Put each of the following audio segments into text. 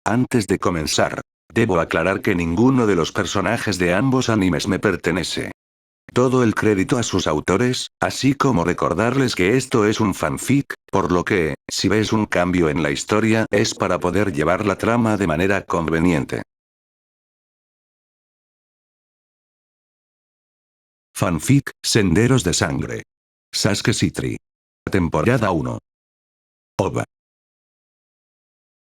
Antes de comenzar, debo aclarar que ninguno de los personajes de ambos animes me pertenece. Todo el crédito a sus autores, así como recordarles que esto es un fanfic, por lo que, si ves un cambio en la historia, es para poder llevar la trama de manera conveniente. Fanfic, Senderos de Sangre. Sasuke Citri. Temporada 1. OVA.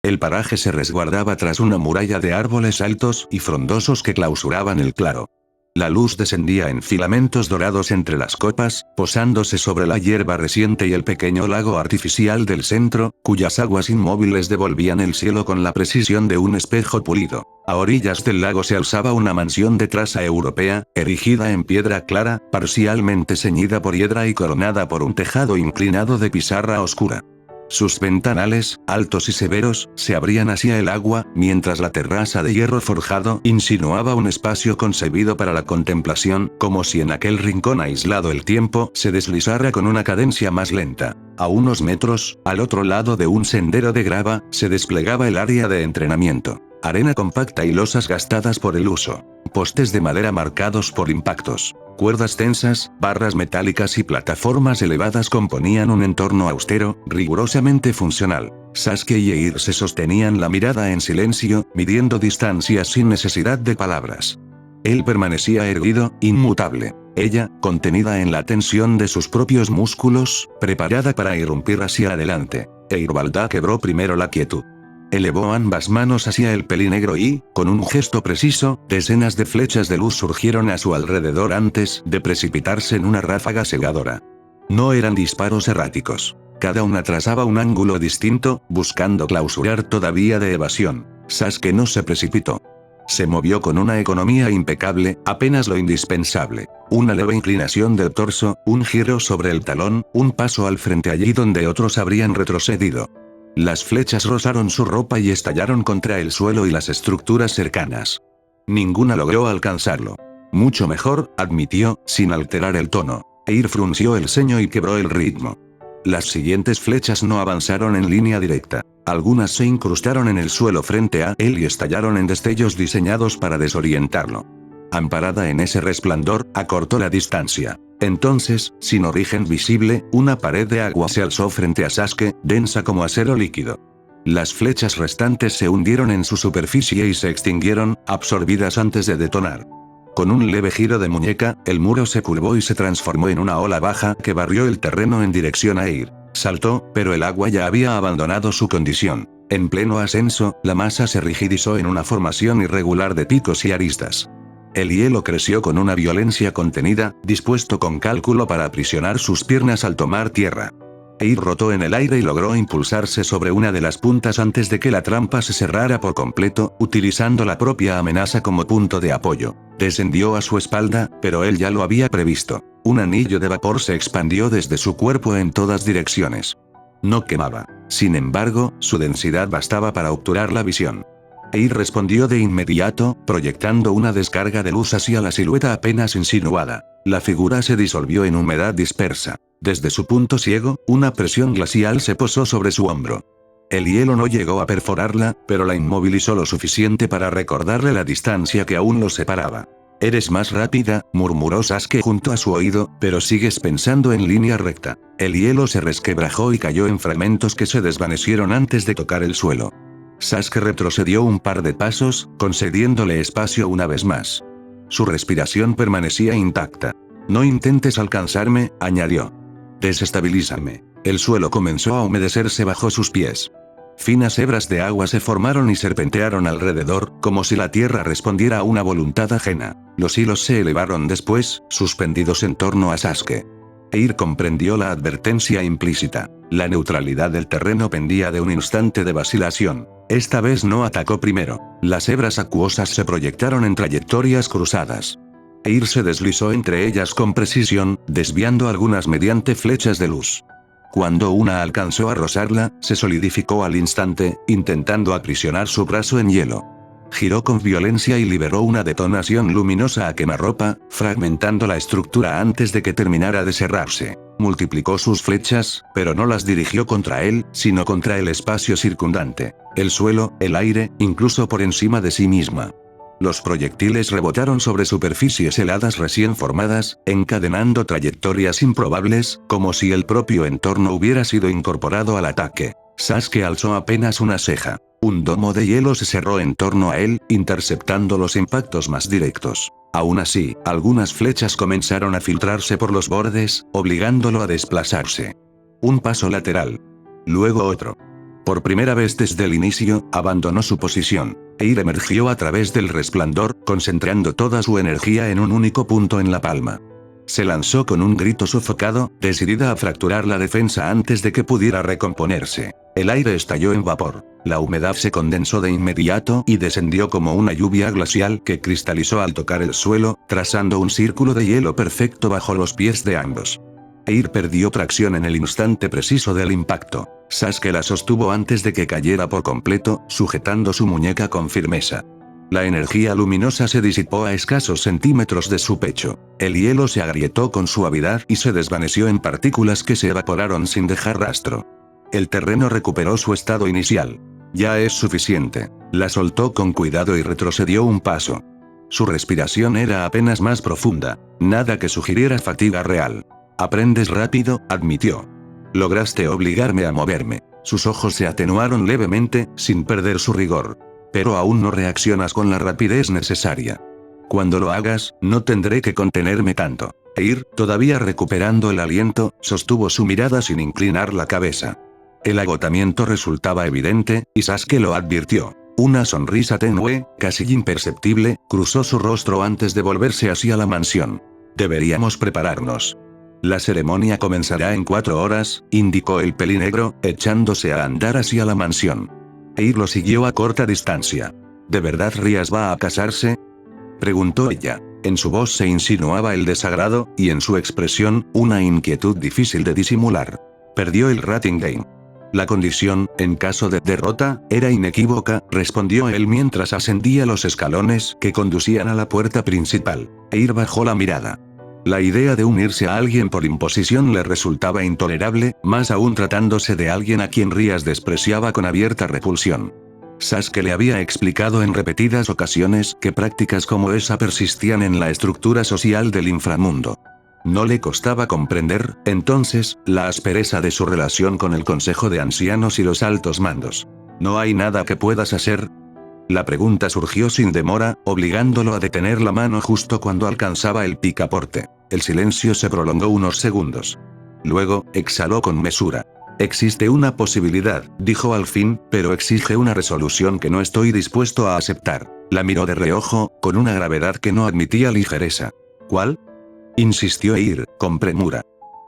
El paraje se resguardaba tras una muralla de árboles altos y frondosos que clausuraban el claro. La luz descendía en filamentos dorados entre las copas, posándose sobre la hierba reciente y el pequeño lago artificial del centro, cuyas aguas inmóviles devolvían el cielo con la precisión de un espejo pulido. A orillas del lago se alzaba una mansión de traza europea, erigida en piedra clara, parcialmente ceñida por hiedra y coronada por un tejado inclinado de pizarra oscura. Sus ventanales, altos y severos, se abrían hacia el agua, mientras la terraza de hierro forjado insinuaba un espacio concebido para la contemplación, como si en aquel rincón aislado el tiempo se deslizara con una cadencia más lenta. A unos metros, al otro lado de un sendero de grava, se desplegaba el área de entrenamiento. Arena compacta y losas gastadas por el uso. Postes de madera marcados por impactos. Cuerdas tensas, barras metálicas y plataformas elevadas componían un entorno austero, rigurosamente funcional. Sasuke y Eir se sostenían la mirada en silencio, midiendo distancias sin necesidad de palabras. Él permanecía erguido, inmutable. Ella, contenida en la tensión de sus propios músculos, preparada para irrumpir hacia adelante. Eirbalda quebró primero la quietud. Elevó ambas manos hacia el pelinegro y, con un gesto preciso, decenas de flechas de luz surgieron a su alrededor antes de precipitarse en una ráfaga cegadora. No eran disparos erráticos. Cada una trazaba un ángulo distinto, buscando clausurar toda vía de evasión. Sasuke no se precipitó. Se movió con una economía impecable, apenas lo indispensable. Una leve inclinación del torso, un giro sobre el talón, un paso al frente allí donde otros habrían retrocedido. Las flechas rozaron su ropa y estallaron contra el suelo y las estructuras cercanas. Ninguna logró alcanzarlo. Mucho mejor, admitió, sin alterar el tono. Eir frunció el ceño y quebró el ritmo. Las siguientes flechas no avanzaron en línea directa. Algunas se incrustaron en el suelo frente a él y estallaron en destellos diseñados para desorientarlo. Amparada en ese resplandor, acortó la distancia. Entonces, sin origen visible, una pared de agua se alzó frente a Sasuke, densa como acero líquido. Las flechas restantes se hundieron en su superficie y se extinguieron, absorbidas antes de detonar. Con un leve giro de muñeca, el muro se curvó y se transformó en una ola baja que barrió el terreno en dirección a Eir. Saltó, pero el agua ya había abandonado su condición. En pleno ascenso, la masa se rigidizó en una formación irregular de picos y aristas. El hielo creció con una violencia contenida, dispuesto con cálculo para aprisionar sus piernas al tomar tierra. Eir rotó en el aire y logró impulsarse sobre una de las puntas antes de que la trampa se cerrara por completo, utilizando la propia amenaza como punto de apoyo. Descendió a su espalda, pero él ya lo había previsto. Un anillo de vapor se expandió desde su cuerpo en todas direcciones. No quemaba. Sin embargo, su densidad bastaba para obturar la visión. Eir respondió de inmediato, proyectando una descarga de luz hacia la silueta apenas insinuada. La figura se disolvió en humedad dispersa. Desde su punto ciego, una presión glacial se posó sobre su hombro. El hielo no llegó a perforarla, pero la inmovilizó lo suficiente para recordarle la distancia que aún los separaba. «Eres más rápida», murmuró Sasuke junto a su oído, «pero sigues pensando en línea recta». El hielo se resquebrajó y cayó en fragmentos que se desvanecieron antes de tocar el suelo. Sasuke retrocedió un par de pasos, concediéndole espacio una vez más. Su respiración permanecía intacta. «No intentes alcanzarme», añadió. «Desestabilízame». El suelo comenzó a humedecerse bajo sus pies. Finas hebras de agua se formaron y serpentearon alrededor, como si la tierra respondiera a una voluntad ajena. Los hilos se elevaron después, suspendidos en torno a Sasuke. Eir comprendió la advertencia implícita. La neutralidad del terreno pendía de un instante de vacilación. Esta vez no atacó primero. Las hebras acuosas se proyectaron en trayectorias cruzadas. Eir se deslizó entre ellas con precisión, desviando algunas mediante flechas de luz. Cuando una alcanzó a rozarla, se solidificó al instante, intentando aprisionar su brazo en hielo. Giró con violencia y liberó una detonación luminosa a quemarropa, fragmentando la estructura antes de que terminara de cerrarse. Multiplicó sus flechas, pero no las dirigió contra él, sino contra el espacio circundante, el suelo, el aire, incluso por encima de sí misma. Los proyectiles rebotaron sobre superficies heladas recién formadas, encadenando trayectorias improbables, como si el propio entorno hubiera sido incorporado al ataque. Sasuke alzó apenas una ceja. Un domo de hielo se cerró en torno a él, interceptando los impactos más directos. Aún así, algunas flechas comenzaron a filtrarse por los bordes, obligándolo a desplazarse. Un paso lateral. Luego otro. Por primera vez desde el inicio, abandonó su posición. Eir emergió a través del resplandor, concentrando toda su energía en un único punto en la palma. Se lanzó con un grito sofocado, decidida a fracturar la defensa antes de que pudiera recomponerse. El aire estalló en vapor. La humedad se condensó de inmediato y descendió como una lluvia glacial que cristalizó al tocar el suelo, trazando un círculo de hielo perfecto bajo los pies de ambos. Eir perdió tracción en el instante preciso del impacto. Sasuke la sostuvo antes de que cayera por completo, sujetando su muñeca con firmeza. La energía luminosa se disipó a escasos centímetros de su pecho. El hielo se agrietó con suavidad y se desvaneció en partículas que se evaporaron sin dejar rastro. El terreno recuperó su estado inicial. Ya es suficiente. La soltó con cuidado y retrocedió un paso. Su respiración era apenas más profunda, nada que sugiriera fatiga real. Aprendes rápido, admitió. Lograste obligarme a moverme. Sus ojos se atenuaron levemente, sin perder su rigor. Pero aún no reaccionas con la rapidez necesaria. Cuando lo hagas, no tendré que contenerme tanto. Eir, todavía recuperando el aliento, sostuvo su mirada sin inclinar la cabeza. El agotamiento resultaba evidente, y Sasuke lo advirtió. Una sonrisa tenue, casi imperceptible, cruzó su rostro antes de volverse hacia la mansión. Deberíamos prepararnos. La ceremonia comenzará en 4 horas, indicó el pelinegro, echándose a andar hacia la mansión. Eir lo siguió a corta distancia. ¿De verdad Rías va a casarse?, preguntó ella. En su voz se insinuaba el desagrado, y en su expresión, una inquietud difícil de disimular. Perdió el rating game. La condición, en caso de derrota, era inequívoca, respondió él mientras ascendía los escalones que conducían a la puerta principal. Eir bajó la mirada. La idea de unirse a alguien por imposición le resultaba intolerable, más aún tratándose de alguien a quien Rías despreciaba con abierta repulsión. Sasuke le había explicado en repetidas ocasiones que prácticas como esa persistían en la estructura social del inframundo. No le costaba comprender, entonces, la aspereza de su relación con el Consejo de Ancianos y los altos mandos. ¿No hay nada que puedas hacer? La pregunta surgió sin demora, obligándolo a detener la mano justo cuando alcanzaba el picaporte. El silencio se prolongó unos segundos. Luego, exhaló con mesura. Existe una posibilidad, dijo al fin, pero exige una resolución que no estoy dispuesto a aceptar. La miró de reojo, con una gravedad que no admitía ligereza. ¿Cuál?, insistió Eir, con premura.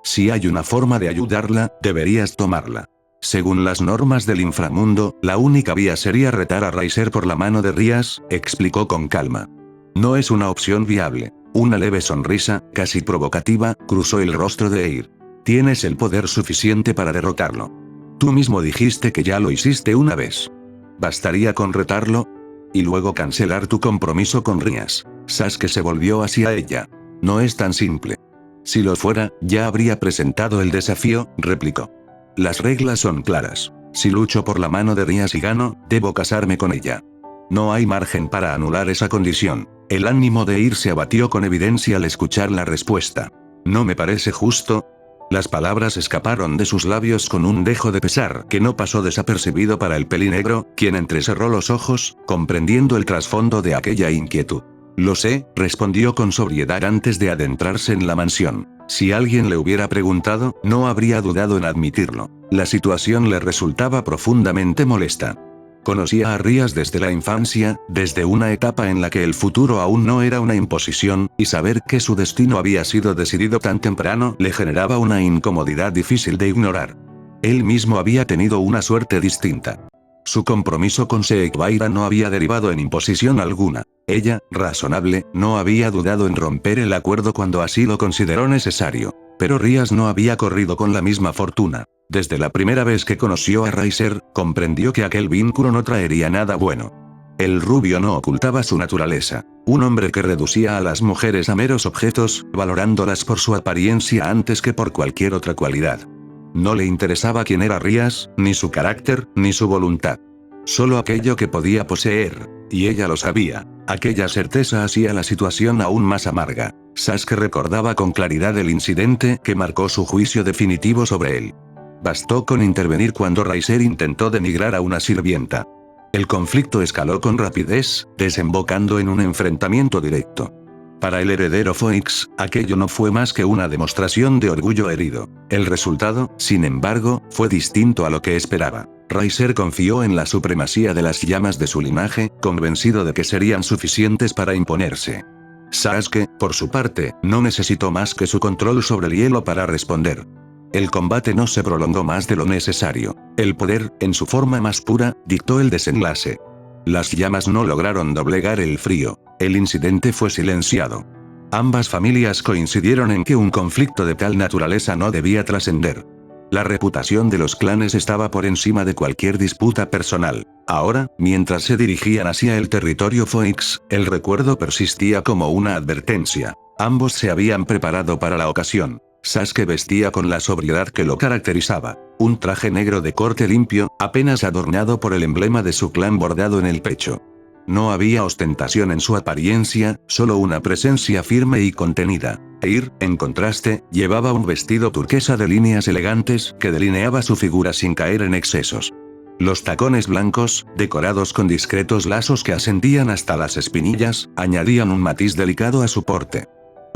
Si hay una forma de ayudarla, deberías tomarla. Según las normas del inframundo, la única vía sería retar a Raiser por la mano de Rías, explicó con calma. No es una opción viable. Una leve sonrisa, casi provocativa, cruzó el rostro de Eir. Tienes el poder suficiente para derrotarlo. Tú mismo dijiste que ya lo hiciste una vez. ¿Bastaría con retarlo? Y luego cancelar tu compromiso con Rías. Sasuke se volvió hacia ella. No es tan simple. Si lo fuera, ya habría presentado el desafío, replicó. Las reglas son claras. Si lucho por la mano de Rías y gano, debo casarme con ella. No hay margen para anular esa condición. El ánimo de Eir se abatió con evidencia al escuchar la respuesta. ¿No me parece justo? Las palabras escaparon de sus labios con un dejo de pesar que no pasó desapercibido para el pelinegro, quien entrecerró los ojos, comprendiendo el trasfondo de aquella inquietud. Lo sé, respondió con sobriedad antes de adentrarse en la mansión. Si alguien le hubiera preguntado, no habría dudado en admitirlo. La situación le resultaba profundamente molesta. Conocía a Rías desde la infancia, desde una etapa en la que el futuro aún no era una imposición, y saber que su destino había sido decidido tan temprano le generaba una incomodidad difícil de ignorar. Él mismo había tenido una suerte distinta. Su compromiso con Seekbaira no había derivado en imposición alguna. Ella, razonable, no había dudado en romper el acuerdo cuando así lo consideró necesario. Pero Rías no había corrido con la misma fortuna. Desde la primera vez que conoció a Raiser, comprendió que aquel vínculo no traería nada bueno. El rubio no ocultaba su naturaleza. Un hombre que reducía a las mujeres a meros objetos, valorándolas por su apariencia antes que por cualquier otra cualidad. No le interesaba quién era Rías, ni su carácter, ni su voluntad. Solo aquello que podía poseer. Y ella lo sabía. Aquella certeza hacía la situación aún más amarga. Sasuke recordaba con claridad el incidente que marcó su juicio definitivo sobre él. Bastó con intervenir cuando Raiser intentó denigrar a una sirvienta. El conflicto escaló con rapidez, desembocando en un enfrentamiento directo. Para el heredero Phoenix, aquello no fue más que una demostración de orgullo herido. El resultado, sin embargo, fue distinto a lo que esperaba. Raiser confió en la supremacía de las llamas de su linaje, convencido de que serían suficientes para imponerse. Sasuke, por su parte, no necesitó más que su control sobre el hielo para responder. El combate no se prolongó más de lo necesario. El poder, en su forma más pura, dictó el desenlace. Las llamas no lograron doblegar el frío. El incidente fue silenciado. Ambas familias coincidieron en que un conflicto de tal naturaleza no debía trascender. La reputación de los clanes estaba por encima de cualquier disputa personal. Ahora, mientras se dirigían hacia el territorio Phoenix, el recuerdo persistía como una advertencia. Ambos se habían preparado para la ocasión. Sasuke vestía con la sobriedad que lo caracterizaba. Un traje negro de corte limpio, apenas adornado por el emblema de su clan bordado en el pecho. No había ostentación en su apariencia, solo una presencia firme y contenida. Eir, en contraste, llevaba un vestido turquesa de líneas elegantes que delineaba su figura sin caer en excesos. Los tacones blancos, decorados con discretos lazos que ascendían hasta las espinillas, añadían un matiz delicado a su porte.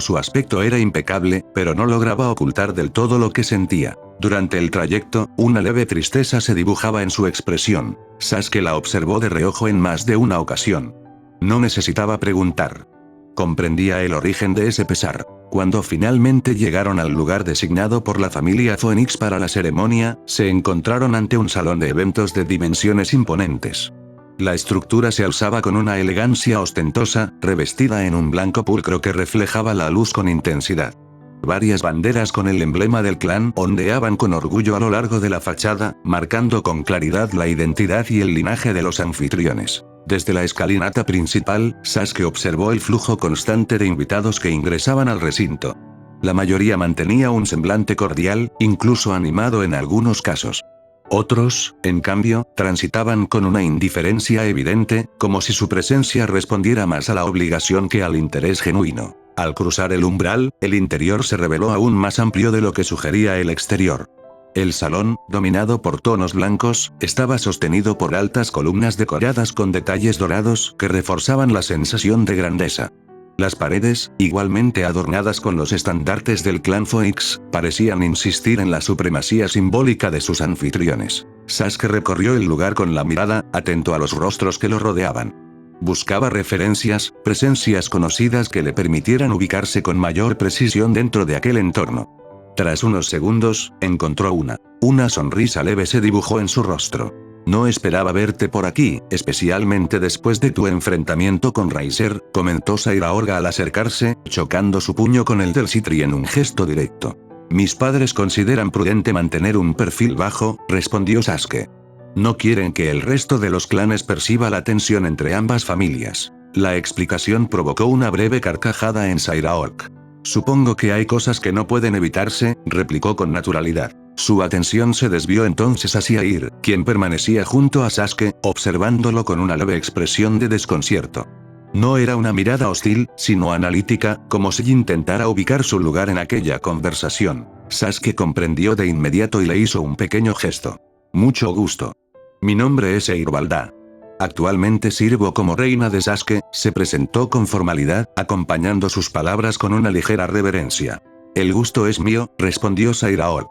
Su aspecto era impecable, pero no lograba ocultar del todo lo que sentía. Durante el trayecto, una leve tristeza se dibujaba en su expresión. Sasuke la observó de reojo en más de una ocasión. No necesitaba preguntar. Comprendía el origen de ese pesar. Cuando finalmente llegaron al lugar designado por la familia Phoenix para la ceremonia, se encontraron ante un salón de eventos de dimensiones imponentes. La estructura se alzaba con una elegancia ostentosa, revestida en un blanco pulcro que reflejaba la luz con intensidad. Varias banderas con el emblema del clan ondeaban con orgullo a lo largo de la fachada, marcando con claridad la identidad y el linaje de los anfitriones. Desde la escalinata principal, Sasuke observó el flujo constante de invitados que ingresaban al recinto. La mayoría mantenía un semblante cordial, incluso animado en algunos casos. Otros, en cambio, transitaban con una indiferencia evidente, como si su presencia respondiera más a la obligación que al interés genuino. Al cruzar el umbral, el interior se reveló aún más amplio de lo que sugería el exterior. El salón, dominado por tonos blancos, estaba sostenido por altas columnas decoradas con detalles dorados que reforzaban la sensación de grandeza. Las paredes, igualmente adornadas con los estandartes del clan Phoenix, parecían insistir en la supremacía simbólica de sus anfitriones. Sasuke recorrió el lugar con la mirada, atento a los rostros que lo rodeaban. Buscaba referencias, presencias conocidas que le permitieran ubicarse con mayor precisión dentro de aquel entorno. Tras unos segundos, encontró una sonrisa leve se dibujó en su rostro. No esperaba verte por aquí, especialmente después de tu enfrentamiento con Raiser, comentó Sairaorga al acercarse, chocando su puño con el del Citri en un gesto directo. Mis padres consideran prudente mantener un perfil bajo, respondió Sasuke. No quieren que el resto de los clanes perciba la tensión entre ambas familias. La explicación provocó una breve carcajada en Sairaorg. Supongo que hay cosas que no pueden evitarse, replicó con naturalidad. Su atención se desvió entonces hacia Ir, quien permanecía junto a Sasuke, observándolo con una leve expresión de desconcierto. No era una mirada hostil, sino analítica, como si intentara ubicar su lugar en aquella conversación. Sasuke comprendió de inmediato y le hizo un pequeño gesto. Mucho gusto. Mi nombre es Eir Balda. Actualmente sirvo como reina de Sasuke, se presentó con formalidad, acompañando sus palabras con una ligera reverencia. El gusto es mío, respondió Sairaorg.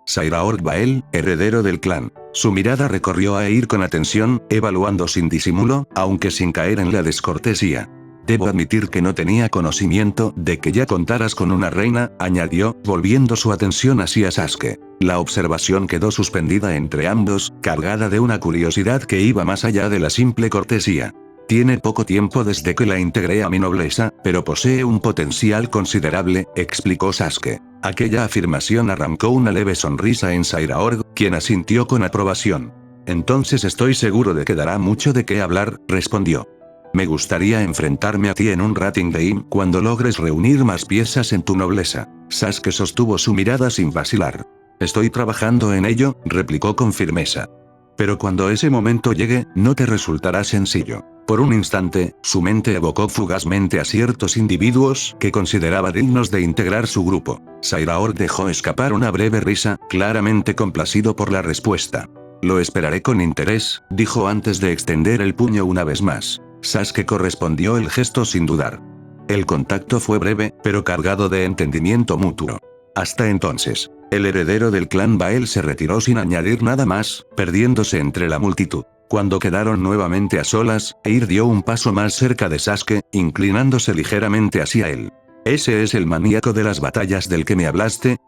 Sairaorg Bael, heredero del clan. Su mirada recorrió a Eir con atención, evaluando sin disimulo, aunque sin caer en la descortesía. Debo admitir que no tenía conocimiento de que ya contaras con una reina, añadió, volviendo su atención hacia Sasuke. La observación quedó suspendida entre ambos, cargada de una curiosidad que iba más allá de la simple cortesía. Tiene poco tiempo desde que la integré a mi nobleza, pero posee un potencial considerable, explicó Sasuke. Aquella afirmación arrancó una leve sonrisa en Sairaorg, quien asintió con aprobación. Entonces estoy seguro de que dará mucho de qué hablar, respondió. Me gustaría enfrentarme a ti en un Rating Game cuando logres reunir más piezas en tu nobleza. Sasuke sostuvo su mirada sin vacilar. Estoy trabajando en ello, replicó con firmeza. Pero cuando ese momento llegue, no te resultará sencillo. Por un instante, su mente evocó fugazmente a ciertos individuos que consideraba dignos de integrar su grupo. Sairaor dejó escapar una breve risa, claramente complacido por la respuesta. Lo esperaré con interés, dijo antes de extender el puño una vez más. Sasuke correspondió el gesto sin dudar. El contacto fue breve, pero cargado de entendimiento mutuo. Hasta entonces, el heredero del clan Bael se retiró sin añadir nada más, perdiéndose entre la multitud. Cuando quedaron nuevamente a solas, Eir dio un paso más cerca de Sasuke, inclinándose ligeramente hacia él. ¿Ese es el maníaco de las batallas del que me hablaste?,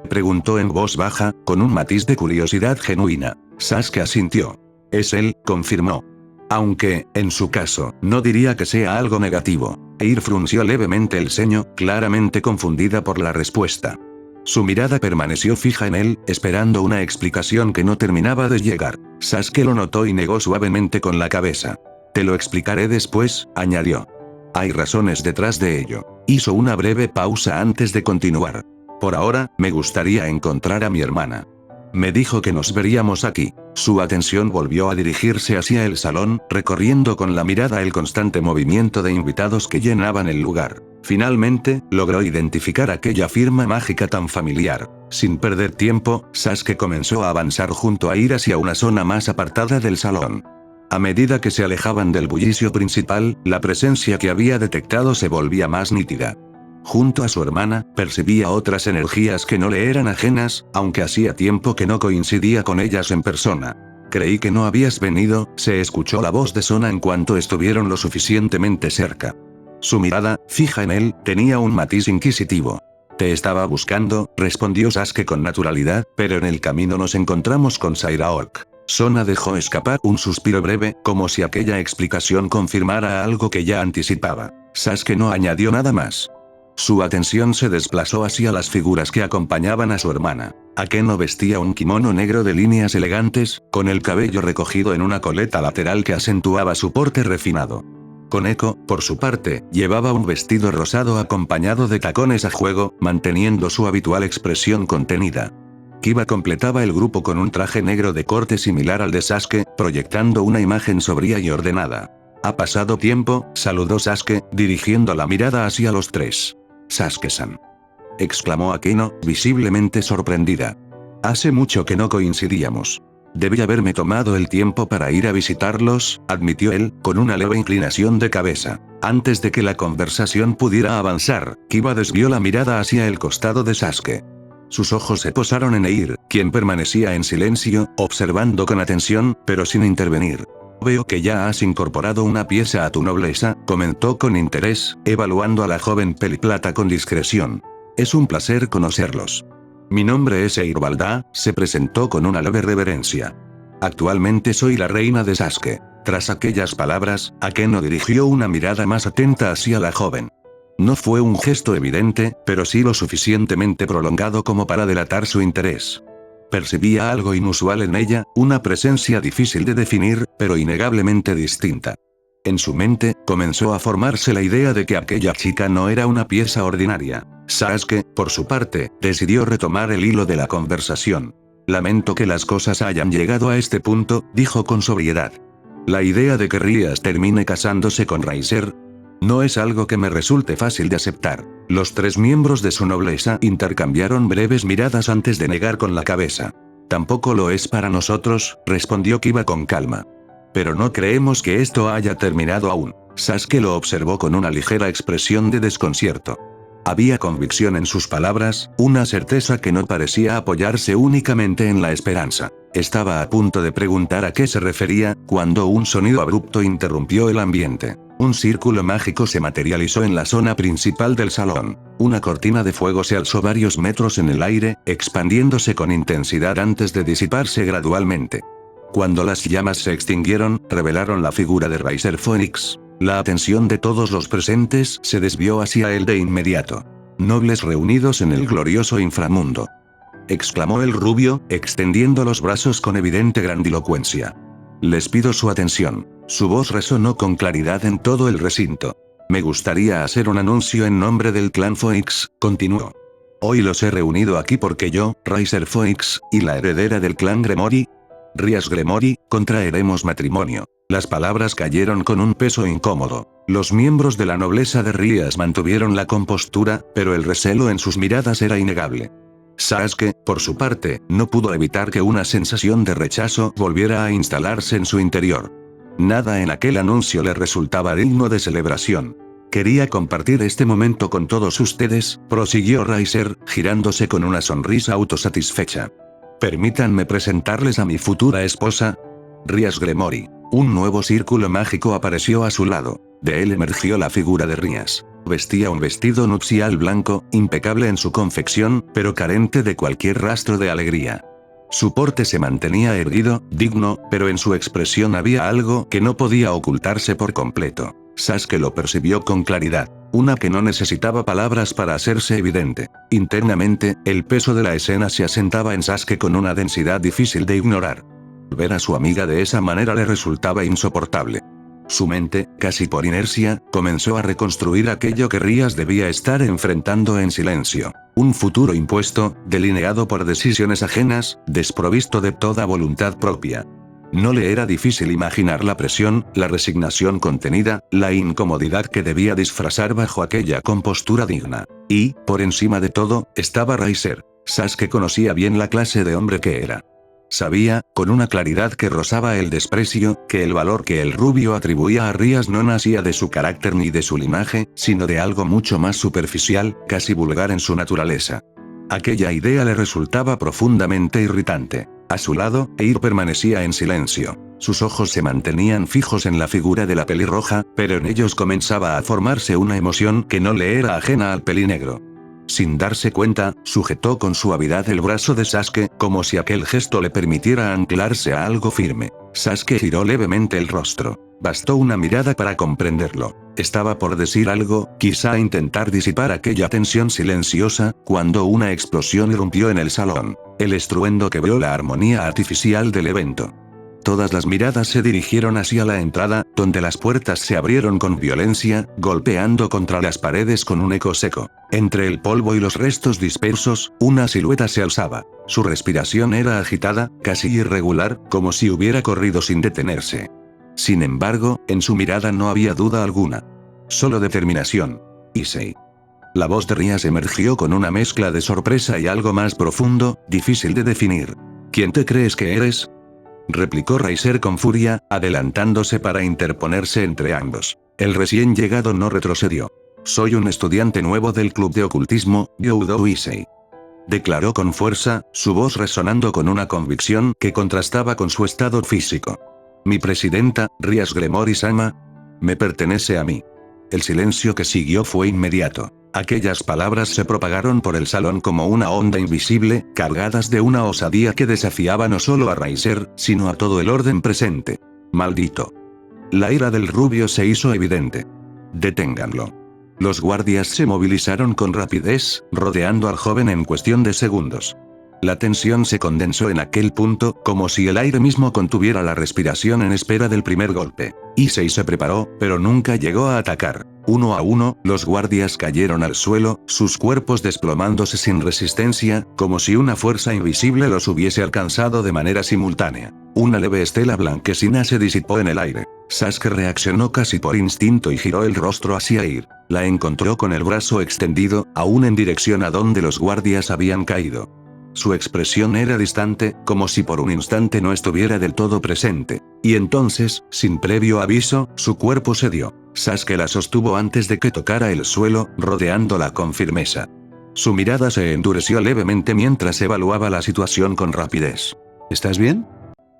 preguntó en voz baja, con un matiz de curiosidad genuina. Sasuke asintió. Es él, confirmó. Aunque, en su caso, no diría que sea algo negativo. Eir frunció levemente el ceño, claramente confundida por la respuesta. Su mirada permaneció fija en él, esperando una explicación que no terminaba de llegar. Sasuke lo notó y negó suavemente con la cabeza. Te lo explicaré después, añadió. Hay razones detrás de ello. Hizo una breve pausa antes de continuar. Por ahora, me gustaría encontrar a mi hermana. Me dijo que nos veríamos aquí. Su atención volvió a dirigirse hacia el salón, recorriendo con la mirada el constante movimiento de invitados que llenaban el lugar. Finalmente, logró identificar aquella firma mágica tan familiar. Sin perder tiempo, Sasuke comenzó a avanzar junto a ir hacia una zona más apartada del salón. A medida que se alejaban del bullicio principal, la presencia que había detectado se volvía más nítida. Junto a su hermana, percibía otras energías que no le eran ajenas, aunque hacía tiempo que no coincidía con ellas en persona. Creí que no habías venido, se escuchó la voz de Sona en cuanto estuvieron lo suficientemente cerca. Su mirada, fija en él, tenía un matiz inquisitivo. Te estaba buscando, respondió Sasuke con naturalidad, pero en el camino nos encontramos con Sairaok. Sona dejó escapar un suspiro breve, como si aquella explicación confirmara algo que ya anticipaba. Sasuke no añadió nada más. Su atención se desplazó hacia las figuras que acompañaban a su hermana. Akeno vestía un kimono negro de líneas elegantes, con el cabello recogido en una coleta lateral que acentuaba su porte refinado. Koneko, por su parte, llevaba un vestido rosado acompañado de tacones a juego, manteniendo su habitual expresión contenida. Kiba completaba el grupo con un traje negro de corte similar al de Sasuke, proyectando una imagen sobria y ordenada. Ha pasado tiempo, saludó Sasuke, dirigiendo la mirada hacia los tres. Sasuke-san, exclamó Akeno, visiblemente sorprendida. Hace mucho que no coincidíamos. Debí haberme tomado el tiempo para ir a visitarlos, admitió él, con una leve inclinación de cabeza. Antes de que la conversación pudiera avanzar, Kiba desvió la mirada hacia el costado de Sasuke. Sus ojos se posaron en Eir, quien permanecía en silencio, observando con atención, pero sin intervenir. Veo que ya has incorporado una pieza a tu nobleza, comentó con interés, evaluando a la joven peliplata con discreción. Es un placer conocerlos. Mi nombre es Eir Balda, se presentó con una leve reverencia. Actualmente soy la reina de Sasuke. Tras aquellas palabras, Akeno dirigió una mirada más atenta hacia la joven. No fue un gesto evidente, pero sí lo suficientemente prolongado como para delatar su interés. Percibía algo inusual en ella, una presencia difícil de definir, pero innegablemente distinta. En su mente, comenzó a formarse la idea de que aquella chica no era una pieza ordinaria. Sasuke, por su parte, decidió retomar el hilo de la conversación. Lamento que las cosas hayan llegado a este punto, dijo con sobriedad. La idea de que Rías termine casándose con Raiser no es algo que me resulte fácil de aceptar. Los tres miembros de su nobleza intercambiaron breves miradas antes de negar con la cabeza. Tampoco lo es para nosotros, respondió Kiba con calma. Pero no creemos que esto haya terminado aún. Sasuke lo observó con una ligera expresión de desconcierto. Había convicción en sus palabras, una certeza que no parecía apoyarse únicamente en la esperanza. Estaba a punto de preguntar a qué se refería, cuando un sonido abrupto interrumpió el ambiente. Un círculo mágico se materializó en la zona principal del salón. Una cortina de fuego se alzó varios metros en el aire, expandiéndose con intensidad antes de disiparse gradualmente. Cuando las llamas se extinguieron, revelaron la figura de Raiser Phoenix. La atención de todos los presentes se desvió hacia él de inmediato. Nobles reunidos en el glorioso inframundo, exclamó el rubio, extendiendo los brazos con evidente grandilocuencia. Les pido su atención. Su voz resonó con claridad en todo el recinto. Me gustaría hacer un anuncio en nombre del clan Foix, continuó. Hoy los he reunido aquí porque yo, Riser Foix, y la heredera del clan Gremory, Rias Gremory, contraeremos matrimonio. Las palabras cayeron con un peso incómodo. Los miembros de la nobleza de Rias mantuvieron la compostura, pero el recelo en sus miradas era innegable. Sasuke, por su parte, no pudo evitar que una sensación de rechazo volviera a instalarse en su interior. Nada en aquel anuncio le resultaba digno de celebración. Quería compartir este momento con todos ustedes, prosiguió Riser, girándose con una sonrisa autosatisfecha. Permítanme presentarles a mi futura esposa, Rias Gremory. Un nuevo círculo mágico apareció a su lado. De él emergió la figura de Rias. Vestía un vestido nupcial blanco, impecable en su confección, pero carente de cualquier rastro de alegría. Su porte se mantenía erguido, digno, pero en su expresión había algo que no podía ocultarse por completo. Sasuke lo percibió con claridad. Una que no necesitaba palabras para hacerse evidente. Internamente, el peso de la escena se asentaba en Sasuke con una densidad difícil de ignorar. Ver a su amiga de esa manera le resultaba insoportable. Su mente, casi por inercia, comenzó a reconstruir aquello que Rias debía estar enfrentando en silencio. Un futuro impuesto, delineado por decisiones ajenas, desprovisto de toda voluntad propia. No le era difícil imaginar la presión, la resignación contenida, la incomodidad que debía disfrazar bajo aquella compostura digna. Y, por encima de todo, estaba Riser. Sasuke conocía bien la clase de hombre que era. Sabía, con una claridad que rozaba el desprecio, que el valor que el rubio atribuía a Rias no nacía de su carácter ni de su linaje, sino de algo mucho más superficial, casi vulgar en su naturaleza. Aquella idea le resultaba profundamente irritante. A su lado, Eir permanecía en silencio. Sus ojos se mantenían fijos en la figura de la pelirroja, pero en ellos comenzaba a formarse una emoción que no le era ajena al pelinegro. Sin darse cuenta, sujetó con suavidad el brazo de Sasuke, como si aquel gesto le permitiera anclarse a algo firme. Sasuke giró levemente el rostro. Bastó una mirada para comprenderlo. Estaba por decir algo, quizá intentar disipar aquella tensión silenciosa, cuando una explosión irrumpió en el salón. El estruendo quebró la armonía artificial del evento. Todas las miradas se dirigieron hacia la entrada, donde las puertas se abrieron con violencia, golpeando contra las paredes con un eco seco. Entre el polvo y los restos dispersos, una silueta se alzaba. Su respiración era agitada, casi irregular, como si hubiera corrido sin detenerse. Sin embargo, en su mirada no había duda alguna. Solo determinación. Issei. La voz de Rias emergió con una mezcla de sorpresa y algo más profundo, difícil de definir. ¿Quién te crees que eres?, replicó Riser con furia, adelantándose para interponerse entre ambos. El recién llegado no retrocedió. Soy un estudiante nuevo del club de ocultismo, Gyoudo Issei. Declaró con fuerza, su voz resonando con una convicción que contrastaba con su estado físico. Mi presidenta, Rias Gremory-sama, me pertenece a mí. El silencio que siguió fue inmediato. Aquellas palabras se propagaron por el salón como una onda invisible, cargadas de una osadía que desafiaba no solo a Riser, sino a todo el orden presente. Maldito. La ira del rubio se hizo evidente. Deténganlo. Los guardias se movilizaron con rapidez, rodeando al joven en cuestión de segundos. La tensión se condensó en aquel punto, como si el aire mismo contuviera la respiración en espera del primer golpe. Issei se preparó, pero nunca llegó a atacar. Uno a uno, los guardias cayeron al suelo, sus cuerpos desplomándose sin resistencia, como si una fuerza invisible los hubiese alcanzado de manera simultánea. Una leve estela blanquecina se disipó en el aire. Sasuke reaccionó casi por instinto y giró el rostro hacia Eir. La encontró con el brazo extendido, aún en dirección a donde los guardias habían caído. Su expresión era distante, como si por un instante no estuviera del todo presente. Y entonces, sin previo aviso, su cuerpo cedió. Sasuke la sostuvo antes de que tocara el suelo, rodeándola con firmeza. Su mirada se endureció levemente mientras evaluaba la situación con rapidez. ¿Estás bien?,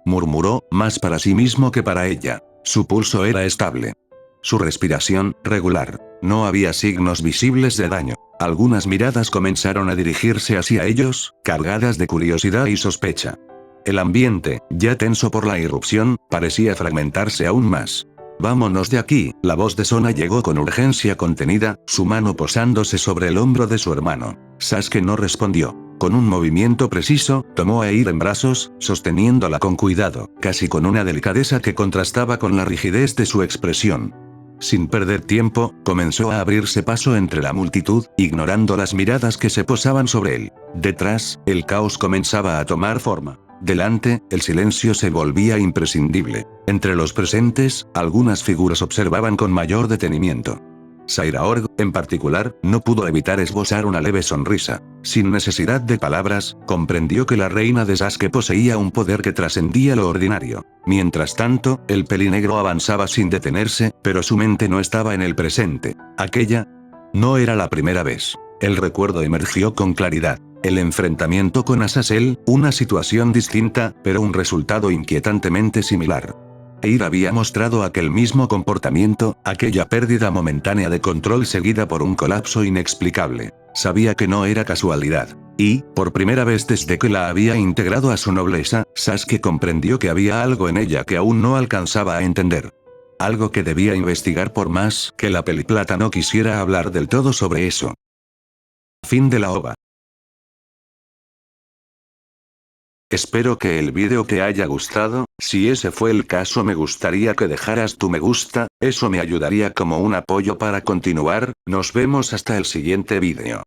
murmuró, más para sí mismo que para ella. Su pulso era estable. Su respiración, regular. No había signos visibles de daño. Algunas miradas comenzaron a dirigirse hacia ellos, cargadas de curiosidad y sospecha. El ambiente, ya tenso por la irrupción, parecía fragmentarse aún más. Vámonos de aquí, la voz de Sona llegó con urgencia contenida, su mano posándose sobre el hombro de su hermano. Sasuke no respondió. Con un movimiento preciso, tomó a Eir en brazos, sosteniéndola con cuidado, casi con una delicadeza que contrastaba con la rigidez de su expresión. Sin perder tiempo, comenzó a abrirse paso entre la multitud, ignorando las miradas que se posaban sobre él. Detrás, el caos comenzaba a tomar forma. Delante, el silencio se volvía imprescindible. Entre los presentes, algunas figuras observaban con mayor detenimiento. Sairaorg, en particular, no pudo evitar esbozar una leve sonrisa. Sin necesidad de palabras, comprendió que la reina de Sasuke poseía un poder que trascendía lo ordinario. Mientras tanto, el pelinegro avanzaba sin detenerse, pero su mente no estaba en el presente. Aquella no era la primera vez. El recuerdo emergió con claridad. El enfrentamiento con Azazel, una situación distinta, pero un resultado inquietantemente similar. Eir había mostrado aquel mismo comportamiento, aquella pérdida momentánea de control seguida por un colapso inexplicable. Sabía que no era casualidad. Y, por primera vez desde que la había integrado a su nobleza, Sasuke comprendió que había algo en ella que aún no alcanzaba a entender. Algo que debía investigar por más que la Peliplata no quisiera hablar del todo sobre eso. Fin de la ova. Espero que el vídeo te haya gustado. Si ese fue el caso, me gustaría que dejaras tu me gusta, eso me ayudaría como un apoyo para continuar. Nos vemos hasta el siguiente vídeo.